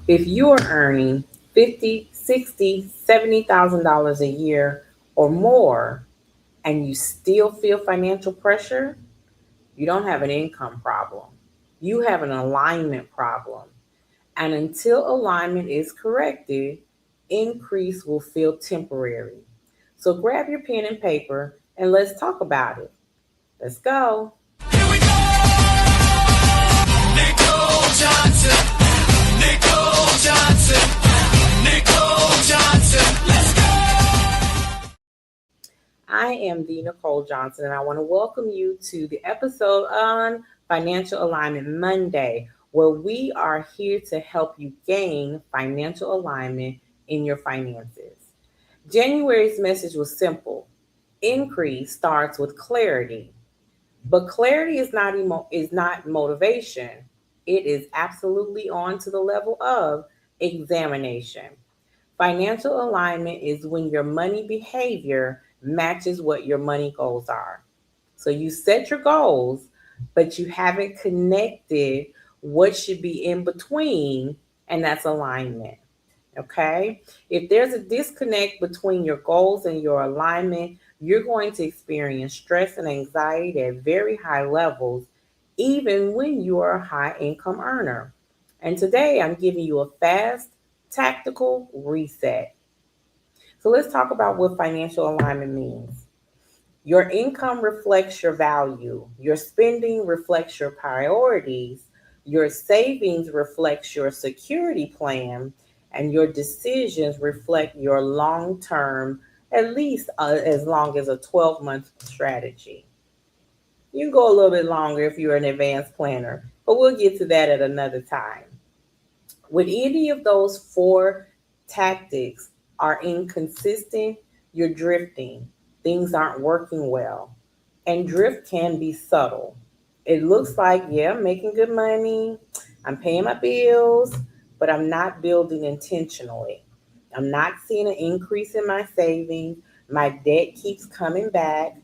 If you are earning 50, 60, $70,000 a year or more and you still feel financial pressure, you don't have an income problem. You have an alignment problem. And until alignment is corrected, increase will feel temporary. So grab your pen and paper and let's talk about it. Let's go. Here we go! Nicole Johnson, Nicole Johnson, Nicole Johnson, let's go! I am the Nicole Johnson, and I want to welcome you to the episode on Financial Alignment Monday, where we are here to help you gain financial alignment in your finances. January's message was simple: increase starts with clarity. But clarity is not motivation. It is absolutely on to the level of examination. Financial alignment is when your money behavior matches what your money goals are. So you set your goals, but you haven't connected what should be in between, and that's alignment. Okay? If there's a disconnect between your goals and your alignment, you're going to experience stress and anxiety at very high levels, even when you are a high income earner. And today I'm giving you a fast, tactical reset. So let's talk about what financial alignment means. Your income reflects your value, your spending reflects your priorities, your savings reflects your security plan, and your decisions reflect your long term, at least as long as a 12-month strategy. You can go a little bit longer if you're an advanced planner, but we'll get to that at another time. When any of those four tactics are inconsistent, you're drifting. Things aren't working well. And drift can be subtle. It looks like, yeah, I'm making good money, I'm paying my bills, but I'm not building intentionally. I'm not seeing an increase in my savings. My debt keeps coming back.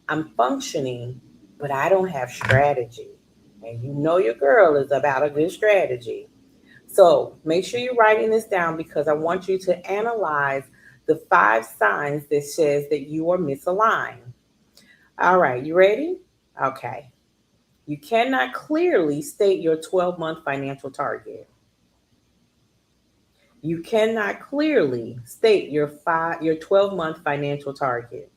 I'm functioning, but I don't have strategy. And you know your girl is about a good strategy. So make sure you're writing this down because I want you to analyze the 5 signs that says that you are misaligned. All right, you ready? Okay. You cannot clearly state your 12-month financial target. You cannot clearly state your 12-month financial target.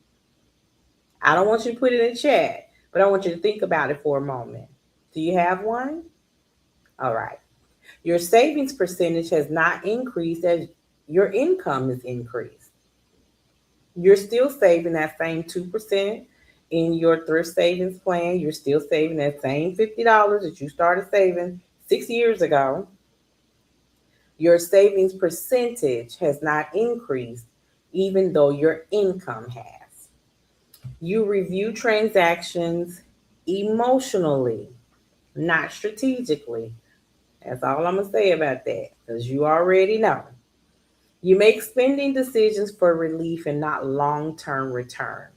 I don't want you to put it in chat, but I want you to think about it for a moment. Do you have one? All right. Your savings percentage has not increased as your income is increased. You're still saving that same 2% in your thrift savings plan. You're still saving that same $50 that you started saving 6 years ago. Your savings percentage has not increased, even though your income has. You review transactions emotionally, not strategically. That's all I'm going to say about that because you already know. You make spending decisions for relief and not long term return.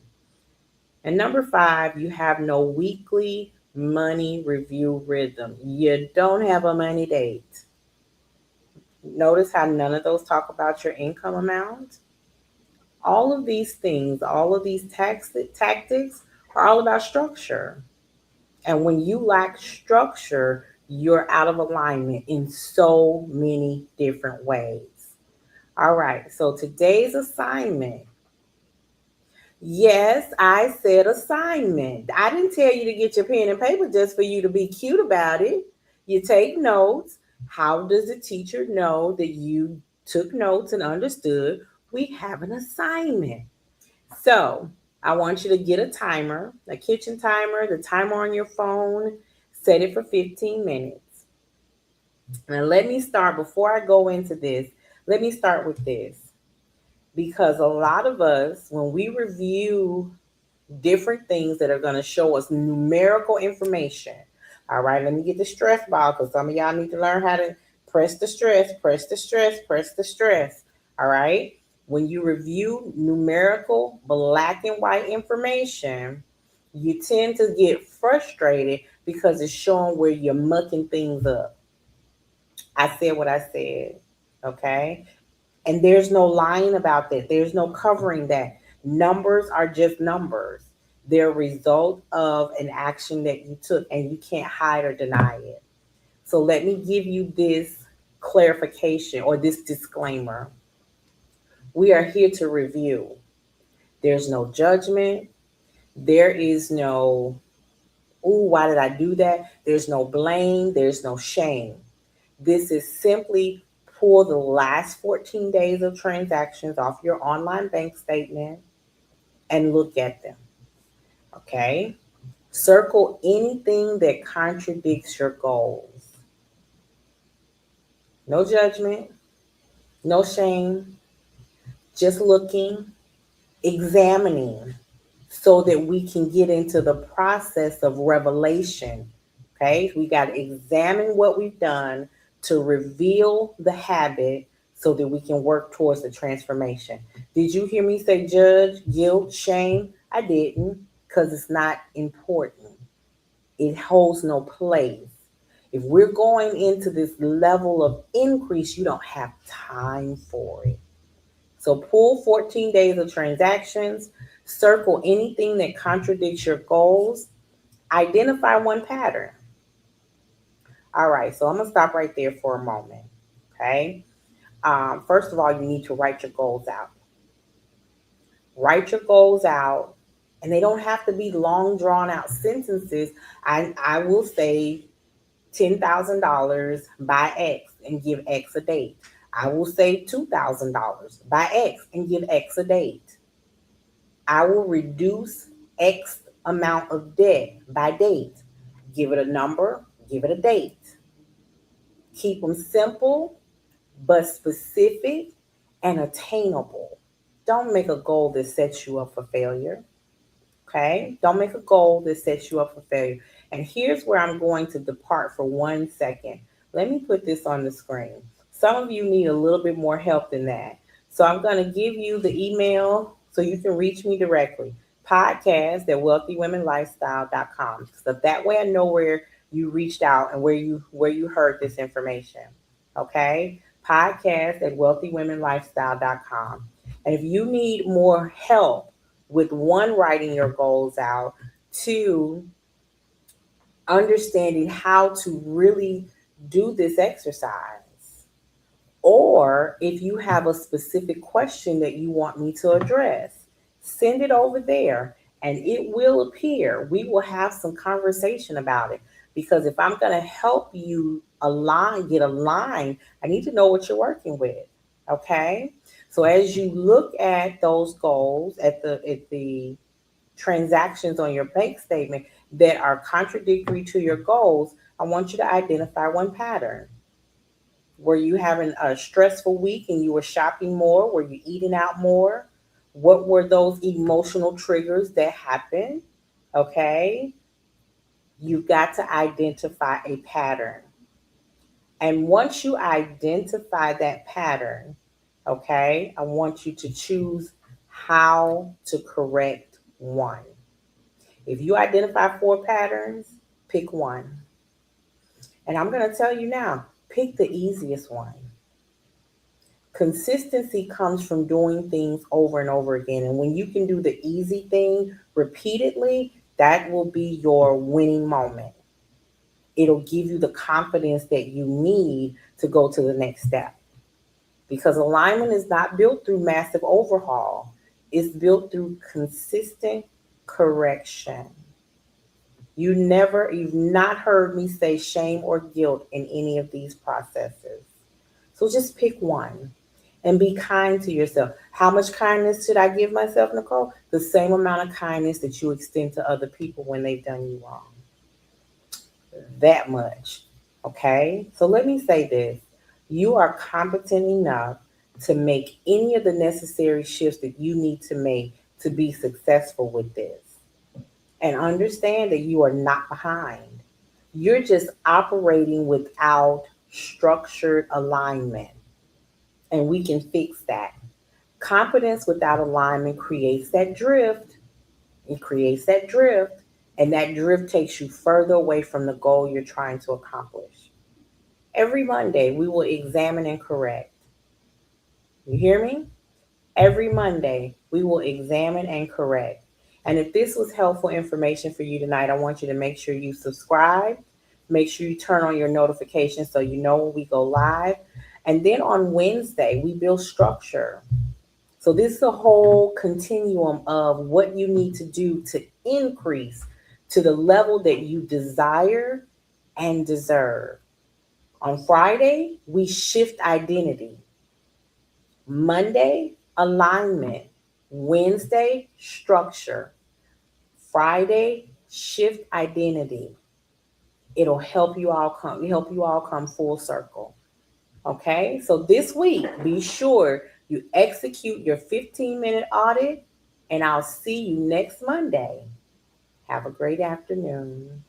And number 5, you have no weekly money review rhythm. You don't have a money date. Notice how none of those talk about your income amount. All of these things, all of these tactics are all about structure. And when you lack structure, you're out of alignment in so many different ways. All right, so today's assignment. Yes, I said assignment. I didn't tell you to get your pen and paper just for you to be cute about it. You take notes. How does the teacher know that you took notes and understood? We have an assignment. So I want you to get a timer, a kitchen timer, the timer on your phone, set it for 15 minutes. Now, let me start before I go into this. Let me start with this because a lot of us, when we review different things that are going to show us numerical information, all right, let me get the stress ball because some of y'all need to learn how to press the stress, press the stress, press the stress. All right. When you review numerical black and white information, you tend to get frustrated because it's showing where you're mucking things up. I said what I said. Okay. And there's no lying about that. There's no covering that. Numbers are just numbers. They're a result of an action that you took, and you can't hide or deny it. So let me give you this clarification or this disclaimer. We are here to review. There's no judgment. There is no, ooh, why did I do that? There's no blame. There's no shame. This is simply pull the last 14 days of transactions off your online bank statement and look at them. Okay? Circle anything that contradicts your goals. No judgment, no shame, just looking, examining so that we can get into the process of revelation. Okay? We got to examine what we've done to reveal the habit so that we can work towards the transformation. Did you hear me say judge, guilt, shame? I didn't, because it's not important. It holds no place. If we're going into this level of increase, you don't have time for it. So pull 14 days of transactions, circle anything that contradicts your goals, identify one pattern. All right, so I'm gonna stop right there for a moment. Okay. First of all, you need to write your goals out. Write your goals out, and they don't have to be long, drawn out sentences. I will say $10,000 by X and give X a date. I will say $2,000 by X and give X a date. I will reduce X amount of debt by date. Give it a number, give it a date. Keep them simple but specific and attainable. Don't make a goal that sets you up for failure. Okay? Don't make a goal that sets you up for failure. And here's where I'm going to depart for 1 second. Let me put this on the screen. Some of you need a little bit more help than that. So I'm going to give you the email so you can reach me directly. Podcast at wealthywomenlifestyle.com. So that way I know where you reached out and where you heard this information. Okay? Podcast at wealthywomenlifestyle.com. And if you need more help with one, writing your goals out, two, understanding how to really do this exercise, or if you have a specific question that you want me to address, send it over there and it will appear. We will have some conversation about it, because if I'm going to help you get aligned, I need to know what you're working with. Okay? So as you look at those goals, at the transactions on your bank statement that are contradictory to your goals, I want you to identify one pattern. Were you having a stressful week and you were shopping more? Were you eating out more? What were those emotional triggers that happened? Okay. You've got to identify a pattern. And once you identify that pattern, okay, I want you to choose how to correct one. If you identify 4 patterns, pick one. And I'm going to tell you now, pick the easiest one. Consistency comes from doing things over and over again. And when you can do the easy thing repeatedly, that will be your winning moment. It'll give you the confidence that you need to go to the next step. Because alignment is not built through massive overhaul, it's built through consistent correction. You've not heard me say shame or guilt in any of these processes. So just pick one and be kind to yourself. How much kindness should I give myself, Nicole? The same amount of kindness that you extend to other people when they've done you wrong. That much. Okay? So let me say this. You are competent enough to make any of the necessary shifts that you need to make to be successful with this. And understand that you are not behind. You're just operating without structured alignment. And we can fix that. Competence without alignment creates that drift. It creates that drift. And that drift takes you further away from the goal you're trying to accomplish. Every Monday, we will examine and correct. You hear me? Every Monday, we will examine and correct. And if this was helpful information for you tonight, I want you to make sure you subscribe. Make sure you turn on your notifications so you know when we go live. And then on Wednesday, we build structure. So this is a whole continuum of what you need to do to increase to the level that you desire and deserve. On Friday, we shift identity. Monday, alignment. Wednesday, structure. Friday, shift identity. It'll help you all come full circle. Okay? So this week, be sure you execute your 15-minute audit and I'll see you next Monday. Have a great afternoon.